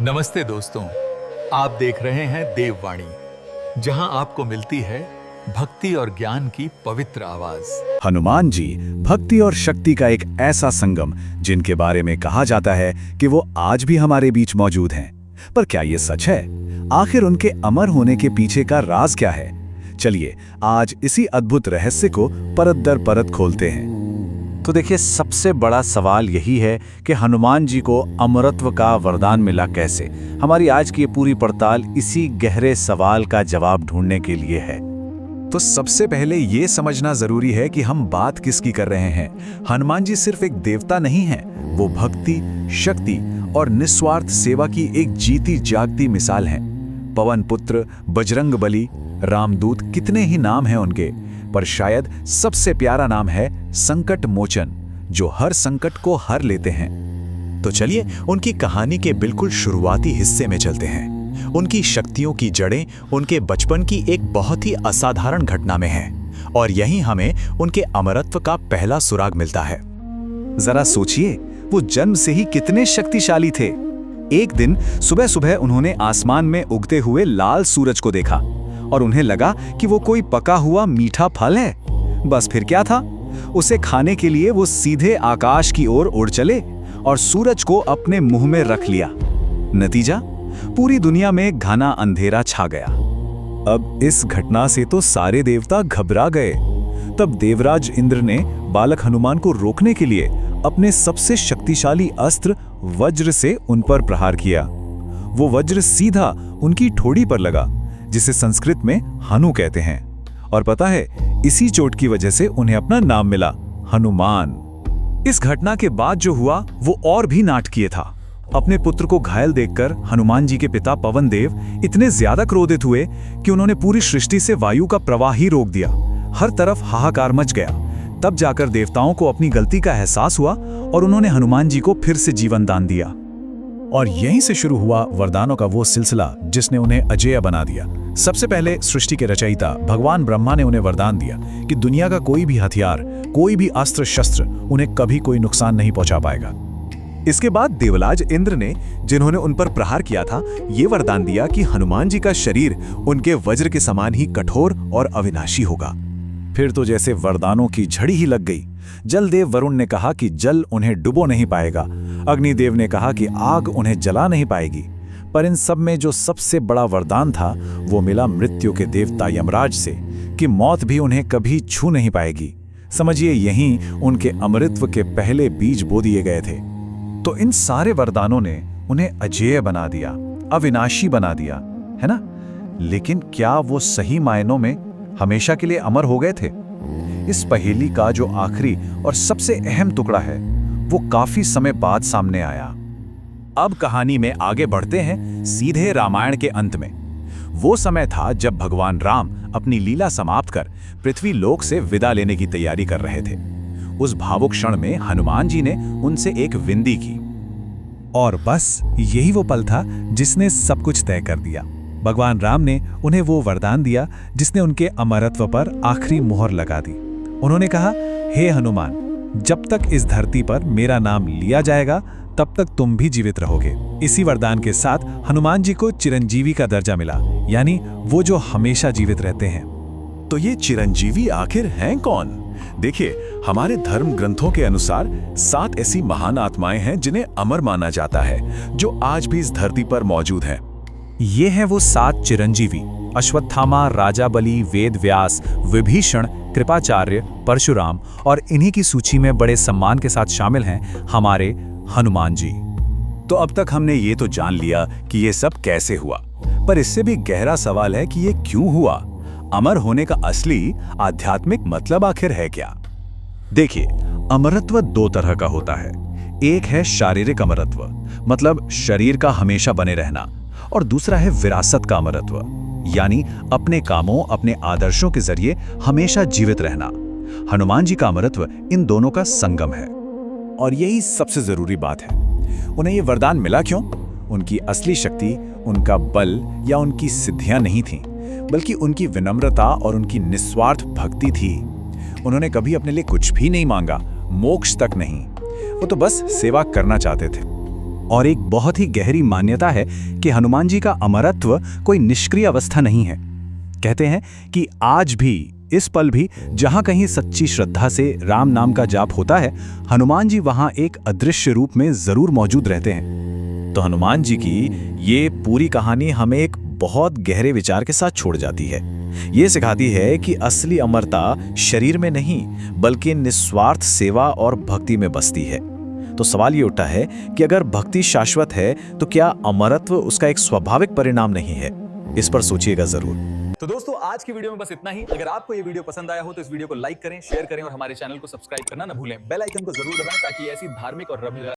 नमस्ते दोस्तों, आप देख रहे हैं देववाणी, जहां आपको मिलती है भक्ति और ज्ञान की पवित्र आवाज। हनुमान जी भक्ति और शक्ति का एक ऐसा संगम जिनके बारे में कहा जाता है कि वो आज भी हमारे बीच मौजूद हैं। पर क्या ये सच है? आखिर उनके अमर होने के पीछे का राज क्या है? चलिए आज इसी अद्भुत रहस्य को परत दर परत खोलते हैं। तो देखिए, सबसे बड़ा सवाल यही है कि हनुमान जी को अमरत्व का वरदान मिला कैसे। हमारी आज की ये पूरी पड़ताल इसी गहरे सवाल का जवाब ढूंढने के लिए है। तो सबसे पहले ये समझना जरूरी है कि हम बात किसकी कर रहे हैं। हनुमान जी सिर्फ एक देवता नहीं हैं, वो भक्ति, शक्ति और निस्वार्थ सेवा की एक जीती जागती मिसाल हैं। पवन पुत्र, बजरंग बली, रामदूत, कितने ही नाम हैं उनके, पर शायद सबसे प्यारा नाम है संकट मोचन, जो हर संकट को हर लेते हैं। तो चलिए उनकी कहानी के बिल्कुल शुरुआती हिस्से में चलते हैं। उनकी शक्तियों की जड़ें उनके बचपन की एक बहुत ही असाधारण घटना में है, और यहीं हमें उनके अमरत्व का पहला सुराग मिलता है। जरा सोचिए, वो जन्म से ही कितने शक्तिशाली थे। एक दिन सुबह सुबह उन्होंने आसमान में उगते हुए लाल सूरज को देखा और उन्हें लगा कि वो कोई पका हुआ मीठा फल है। बस फिर क्या था, उसे खाने के लिए वो सीधे आकाश की ओर उड़ चले और सूरज को अपने मुंह में रख लिया। नतीजा, पूरी दुनिया में घना अंधेरा छा गया। अब इस घटना से तो सारे देवता घबरा गए। तब देवराज इंद्र ने बालक हनुमान को रोकने के लिए अपने सबसे शक्तिशाली अस्त्र वज्र से उन पर प्रहार किया। वो वज्र सीधा उनकी ठोड़ी पर लगा, जिसे संस्कृत में हनु कहते हैं। और पता है, इसी चोट की वजह से उन्हें अपना नाम मिला, हनुमान। इस घटना के बाद जो हुआ वो और भी नाटकीय था। अपने पुत्र को घायल देखकर हनुमान जी के पिता पवन देव इतने ज्यादा क्रोधित हुए कि उन्होंने पूरी सृष्टि से वायु का प्रवाह ही रोक दिया। हर तरफ हाहाकार मच गया। तब जाकर देवताओं को अपनी गलती का एहसास हुआ और उन्होंने हनुमान जी को फिर से जीवन दान दिया। और यहीं से शुरू हुआ वरदानों का वो सिलसिला जिसने उन्हें अजेय बना दिया। सबसे पहले सृष्टि के रचयिता भगवान ब्रह्मा ने उन्हें वरदान दिया कि दुनिया का कोई भी हथियार, कोई भी अस्त्र शस्त्र उन्हें कभी कोई नुकसान नहीं पहुंचा पाएगा। इसके बाद देवराज इंद्र ने, जिन्होंने उन पर प्रहार किया था, ये वरदान दिया कि हनुमान जी का शरीर उनके वज्र के समान ही कठोर और अविनाशी होगा। फिर तो जैसे वरदानों की झड़ी ही लग गई। जलदेव वरुण ने कहा कि जल उन्हें डुबो नहीं पाएगा, अग्निदेव ने कहा कि आग उन्हें जला नहीं पाएगी। पर इन सब में जो सबसे बड़ा वरदान था वो मिला मृत्यु के देवता यमराज से, कि मौत भी उन्हें कभी छू नहीं पाएगी। समझिए, यहीं उनके अमृतत्व के पहले बीज बो दिए गए थे। तो इन सारे वरदानों ने उन्हें अजेय बना दिया, अविनाशी बना दिया, है ना? लेकिन क्या वो सही मायनों में हमेशा के लिए अमर हो गए थे? इस पहेली का जो आखिरी और सबसे अहम टुकड़ा है वो काफी समय बाद सामने आया। अब कहानी में आगे बढ़ते हैं सीधे रामायण के अंत में। वो समय था जब भगवान राम अपनी लीला समाप्त कर पृथ्वी लोक से विदा लेने की तैयारी कर रहे थे। उस भावुक क्षण में हनुमान जी ने उनसे एक विनती की, और बस यही वो पल था जिसने सब कुछ तय कर दिया। भगवान राम ने उन्हें वो वरदान दिया जिसने उनके अमरत्व पर आखिरी मुहर लगा दी। उन्होंने कहा, हे हनुमान, जब तक इस धरती पर मेरा नाम लिया जाएगा तब तक तुम भी जीवित रहोगे। इसी वरदान के साथ हनुमान जी को चिरंजीवी का दर्जा मिला, यानी वो जो हमेशा जीवित रहते हैं। तो ये चिरंजीवी आखिर हैं कौन? देखिए, हमारे धर्म ग्रंथों के अनुसार 7 ऐसी महान आत्माएं हैं जिन्हें अमर माना जाता है, जो आज भी इस धरती पर मौजूद हैं। ये हैं वो 7 चिरंजीवी: अश्वत्थामा, राजा बलि, वेद व्यास, विभीषण, कृपाचार्य, परशुराम, और इन्हीं की सूची में बड़े सम्मान के साथ शामिल हैं हमारे हनुमान जी। तो अब तक हमने ये तो जान लिया कि ये सब कैसे हुआ, पर इससे भी गहरा सवाल है कि ये क्यों हुआ। अमर होने का असली आध्यात्मिक मतलब आखिर है क्या? देखिए, अमरत्व 2 तरह का होता है। एक है शारीरिक अमरत्व, मतलब शरीर का हमेशा बने रहना, और दूसरा है विरासत का अमरत्व, यानी अपने कामों, अपने आदर्शों के जरिए हमेशा जीवित रहना। हनुमान जी का अमरत्व इन दोनों का संगम है, और यही सबसे जरूरी बात है। उन्हें ये वरदान मिला क्यों? उनकी असली शक्ति उनका बल या उनकी सिद्धियां नहीं थीं, बल्कि उनकी विनम्रता और उनकी निस्वार्थ भक्ति थी। उन्होंने कभी अपने लिए कुछ भी नहीं मांगा, मोक्ष तक नहीं। वो तो बस सेवा करना चाहते थे। और एक बहुत ही गहरी मान्यता है कि हनुमान जी का अमरत्व कोई निष्क्रिय अवस्था नहीं है। कहते हैं कि आज भी, इस पल भी, जहां कहीं सच्ची श्रद्धा से राम नाम का जाप होता है, हनुमान जी वहां एक अदृश्य रूप में जरूर मौजूद रहते हैं। तो हनुमान जी की ये पूरी कहानी हमें एक बहुत गहरे विचार के साथ छोड़ जाती है। ये सिखाती है कि असली अमरता शरीर में नहीं बल्कि निस्वार्थ सेवा और भक्ति में बसती है। तो सवाल ये उठता है कि अगर भक्ति शाश्वत है तो क्या अमरत्व उसका एक स्वाभाविक परिणाम नहीं है? इस पर सोचिएगा जरूर। तो दोस्तों, आज की वीडियो में बस इतना ही। अगर आपको ये वीडियो पसंद आया हो तो इस वीडियो को लाइक करें, शेयर करें और हमारे चैनल को सब्सक्राइब करना न भूलें। बेल आइकन को जरूर दबाएं ताकि ऐसी धार्मिक और